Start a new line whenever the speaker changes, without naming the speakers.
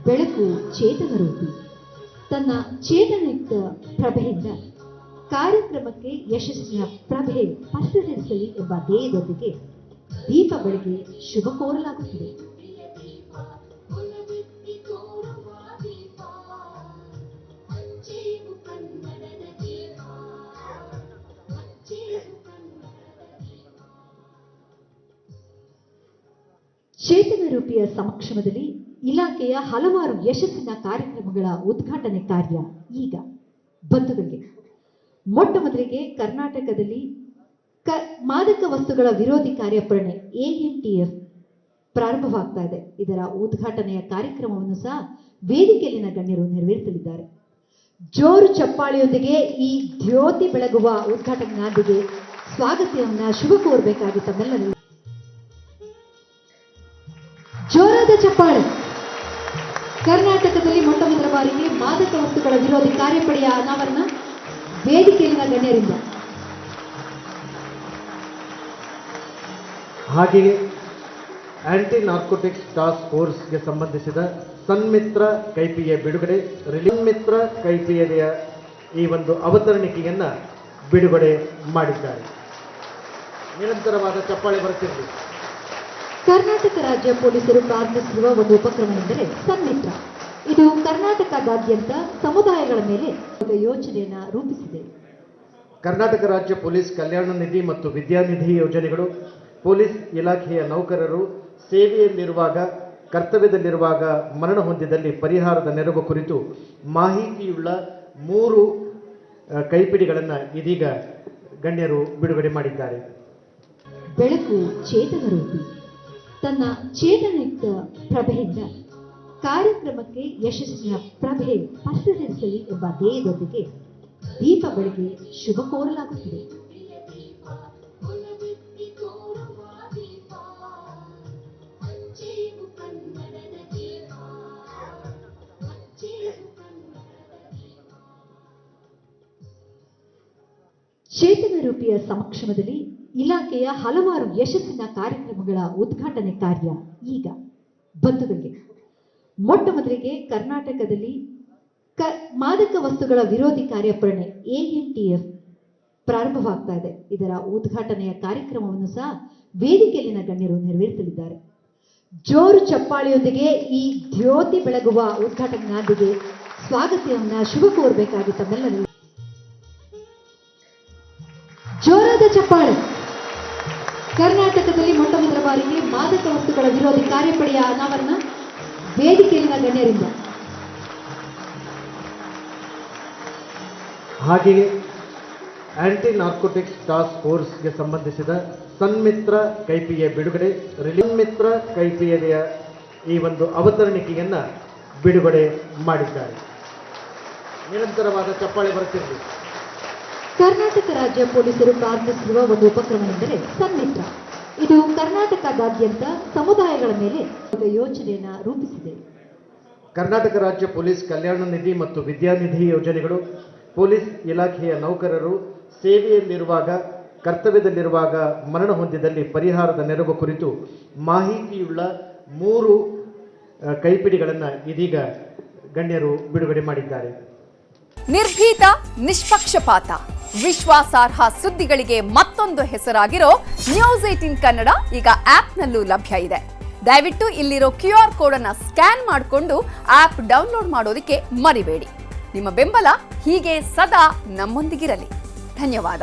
ಬೆಳಕು ಚೇತನರೂಪಿ. ತನ್ನ ಚೇತನಯುಕ್ತ ಪ್ರಭೆಯಿಂದ ಕಾರ್ಯಕ್ರಮಕ್ಕೆ ಯಶಸ್ಸಿನ ಪ್ರಭೆ ಪಸರಿಸಲಿ ಎಂಬ ಧ್ಯೇಯದೊಂದಿಗೆ ದೀಪ ಬೆಳಗ್ಗೆ ಶುಭ ಕೋರಲಾಗುತ್ತಿದೆ. ಚೇತನರೂಪಿಯ ಸಮಕ್ಷಮದಲ್ಲಿ ಇಲಾಖೆಯ ಹಲವಾರು ಯಶಸ್ಸಿನ ಕಾರ್ಯಕ್ರಮಗಳ ಉದ್ಘಾಟನೆ ಕಾರ್ಯ ಈಗ ಬಂಧುಗಳಿಗೆ. ಮೊಟ್ಟ ಮೊದಲಿಗೆ ಕರ್ನಾಟಕದಲ್ಲಿ ಮಾದಕ ವಸ್ತುಗಳ ವಿರೋಧಿ ಕಾರ್ಯಾಚರಣೆ AMTF ಪ್ರಾರಂಭವಾಗ್ತಾ ಇದೆ. ಇದರ ಉದ್ಘಾಟನೆಯ ಕಾರ್ಯಕ್ರಮವನ್ನು ಸಹ ವೇದಿಕೆಯಲ್ಲಿನ ಗಣ್ಯರು ನೆರವೇರಿಸಲಿದ್ದಾರೆ. ಜೋರು ಚಪ್ಪಾಳಿಯೊಂದಿಗೆ ಈ ಜ್ಯೋತಿ ಬೆಳಗುವ ಉದ್ಘಾಟನೆಯಾದಿಗೆ ಸ್ವಾಗತವನ್ನ ಶುಭ ಕೋರಬೇಕಾಗಿ ತಮ್ಮೆಲ್ಲರಿಗೂ ಜೋರಾದ ಚಪ್ಪಾಳೆ. ಕರ್ನಾಟಕದಲ್ಲಿ ಮೊಟ್ಟ ಮೊದಲ ಬಾರಿಗೆ ಮಾದಕ ವಸ್ತುಗಳ ವಿರೋಧಿ ಕಾರ್ಯಪಡೆಯ ಅನಾವರಣ ವೇದಿಕೆಯಲ್ಲಿನ ಗಣ್ಯರಿಂದ.
ಹಾಗೆಯೇ ಆಂಟಿ ನಾರ್ಕೋಟಿಕ್ಸ್ ಟಾಸ್ಕ್ ಫೋರ್ಸ್ಗೆ ಸಂಬಂಧಿಸಿದ ಸನ್ಮಿತ್ರ ಕೈಪಿಯ ಬಿಡುಗಡೆ, ಮಿತ್ರ ಕೈಪಿಯ ಈ ಒಂದು ಅವತರಣಿಕೆಯನ್ನು ಬಿಡುಗಡೆ ಮಾಡಿದ್ದಾರೆ. ನಿರಂತರವಾದ ಚಪ್ಪಾಳೆ ಬರುತ್ತಿರಲಿ.
ಕರ್ನಾಟಕ ರಾಜ್ಯ ಪೊಲೀಸರು ಪ್ರಾರಂಭಿಸಿರುವ ಒಂದು ಉಪಕ್ರಮವೆಂದರೆ ಸನ್ಮಿತ್ರ. ಇದು ಕರ್ನಾಟಕದಾದ್ಯಂತ ಸಮುದಾಯಗಳ ಮೇಲೆ ಯೋಜನೆಯನ್ನು ರೂಪಿಸಿದೆ.
ಕರ್ನಾಟಕ ರಾಜ್ಯ ಪೊಲೀಸ್ ಕಲ್ಯಾಣ ನಿಧಿ ಮತ್ತು ವಿದ್ಯಾನಿಧಿ ಯೋಜನೆಗಳು ಪೊಲೀಸ್ ಇಲಾಖೆಯ ನೌಕರರು ಸೇವೆಯಲ್ಲಿರುವಾಗ, ಕರ್ತವ್ಯದಲ್ಲಿರುವಾಗ ಮರಣ ಹೊಂದಿದಲ್ಲಿ ಪರಿಹಾರದ ನೆರವು ಕುರಿತು ಮಾಹಿತಿಯುಳ್ಳ 3 ಕೈಪಿಡಿಗಳನ್ನು ಇದೀಗ ಗಣ್ಯರು ಬಿಡುಗಡೆ ಮಾಡಿದ್ದಾರೆ.
ಬೆಳಕು ಚೇತನರೂಪಿ. ತನ್ನ ಚೇತನಯುಕ್ತ ಪ್ರಭೆಯಿಂದ ಕಾರ್ಯಕ್ರಮಕ್ಕೆ ಯಶಸ್ಸಿನ ಪ್ರಭೆ ಪಸರಿಸಲಿ ಎಂಬ ಧ್ಯೇಯದೊಂದಿಗೆ ದೀಪ ಬೆಳಗ್ಗೆ ಶುಭ ಕೋರಲಾಗುತ್ತಿದೆ. ಚೇತನರೂಪಿಯ ಸಮಕ್ಷಮದಲ್ಲಿ ಇಲಾಖೆಯ ಹಲವಾರು ಯಶಸ್ಸಿನ ಕಾರ್ಯಕ್ರಮಗಳ ಉದ್ಘಾಟನೆ ಕಾರ್ಯ ಈಗ ಬಂಧುಗಳಿಗೆ. ಮೊಟ್ಟ ಮೊದಲಿಗೆ ಕರ್ನಾಟಕದಲ್ಲಿ ಮಾದಕ ವಸ್ತುಗಳ ವಿರೋಧಿ ಕಾರ್ಯಾಚರಣೆ AMTF ಪ್ರಾರಂಭವಾಗ್ತಾ ಇದೆ. ಇದರ ಉದ್ಘಾಟನೆಯ ಕಾರ್ಯಕ್ರಮವನ್ನು ಸಹ ವೇದಿಕೆಯಲ್ಲಿನ ಗಣ್ಯರು ನೆರವೇರಿಸಲಿದ್ದಾರೆ. ಜೋರು ಚಪ್ಪಾಳಿಯೊಂದಿಗೆ ಈ ಜ್ಯೋತಿ ಬೆಳಗುವ ಉದ್ಘಾಟನೆಯಾದಿಗೆ ಸ್ವಾಗತವನ್ನ ಶುಭ ಕೋರಬೇಕಾಗಿ ತಮ್ಮೆಲ್ಲರಿಗೂ ಜೋರಾದ ಚಪ್ಪಾಳೆ. ಕರ್ನಾಟಕದಲ್ಲಿ ಮೊಟ್ಟ ಮೊದಲ ಬಾರಿಗೆ ಮಾದಕ ವಸ್ತುಗಳ ವಿರೋಧಿ ಕಾರ್ಯಪಡೆಯ ಅನಾವರಣ ವೇದಿಕೆಯಲ್ಲಿನ ಗಣ್ಯರಿಂದ.
ಹಾಗೆಯೇ ಆಂಟಿ ನಾರ್ಕೋಟಿಕ್ಸ್ ಟಾಸ್ಕ್ ಫೋರ್ಸ್ಗೆ ಸಂಬಂಧಿಸಿದ ಸನ್ಮಿತ್ರ ಕೈಪಿಯ ಬಿಡುಗಡೆ, ಮಿತ್ರ ಕೈಪಿಯ ಈ ಒಂದು ಅವತರಣಿಕೆಯನ್ನು ಬಿಡುಗಡೆ ಮಾಡಿದ್ದಾರೆ. ನಿರಂತರವಾದ ಚಪ್ಪಾಳೆ ಬರುತ್ತಿರಲಿ.
ಕರ್ನಾಟಕ ರಾಜ್ಯ ಪೊಲೀಸರು ಪ್ರಾರಂಭಿಸಿರುವ ಒಂದು ಉಪಕ್ರಮವೆಂದರೆ ಸನ್ಮಿತ್ರ. ಇದು ಕರ್ನಾಟಕದಾದ್ಯಂತ ಸಮುದಾಯಗಳ ಮೇಲೆ ಯೋಜನೆಯನ್ನು ರೂಪಿಸಿದೆ.
ಕರ್ನಾಟಕ ರಾಜ್ಯ ಪೊಲೀಸ್ ಕಲ್ಯಾಣ ನಿಧಿ ಮತ್ತು ವಿದ್ಯಾನಿಧಿ ಯೋಜನೆಗಳು ಪೊಲೀಸ್ ಇಲಾಖೆಯ ನೌಕರರು ಸೇವೆಯಲ್ಲಿರುವಾಗ, ಕರ್ತವ್ಯದಲ್ಲಿರುವಾಗ ಮರಣ ಹೊಂದಿದಲ್ಲಿ ಪರಿಹಾರದ ನೆರವು ಕುರಿತು ಮಾಹಿತಿಯುಳ್ಳ 3 ಕೈಪಿಡಿಗಳನ್ನು ಇದೀಗ ಗಣ್ಯರು ಬಿಡುಗಡೆ ಮಾಡಿದ್ದಾರೆ.
ನಿರ್ಭೀತ, ನಿಷ್ಪಕ್ಷಪಾತ, ವಿಶ್ವಾಸಾರ್ಹ ಸುದ್ದಿಗಳಿಗೆ ಮತ್ತೊಂದು ಹೆಸರಾಗಿರೋ News18 ಕನ್ನಡ ಈಗ ಆಪ್ನಲ್ಲೂ ಲಭ್ಯ ಇದೆ. ದಯವಿಟ್ಟು ಇಲ್ಲಿರೋ QR ಕೋಡ್ ಅನ್ನು ಸ್ಕ್ಯಾನ್ ಮಾಡಿಕೊಂಡು ಆಪ್ ಡೌನ್ಲೋಡ್ ಮಾಡೋದಕ್ಕೆ ಮರಿಬೇಡಿ. ನಿಮ್ಮ ಬೆಂಬಲ ಹೀಗೆ ಸದಾ ನಮ್ಮೊಂದಿಗಿರಲಿ. ಧನ್ಯವಾದ.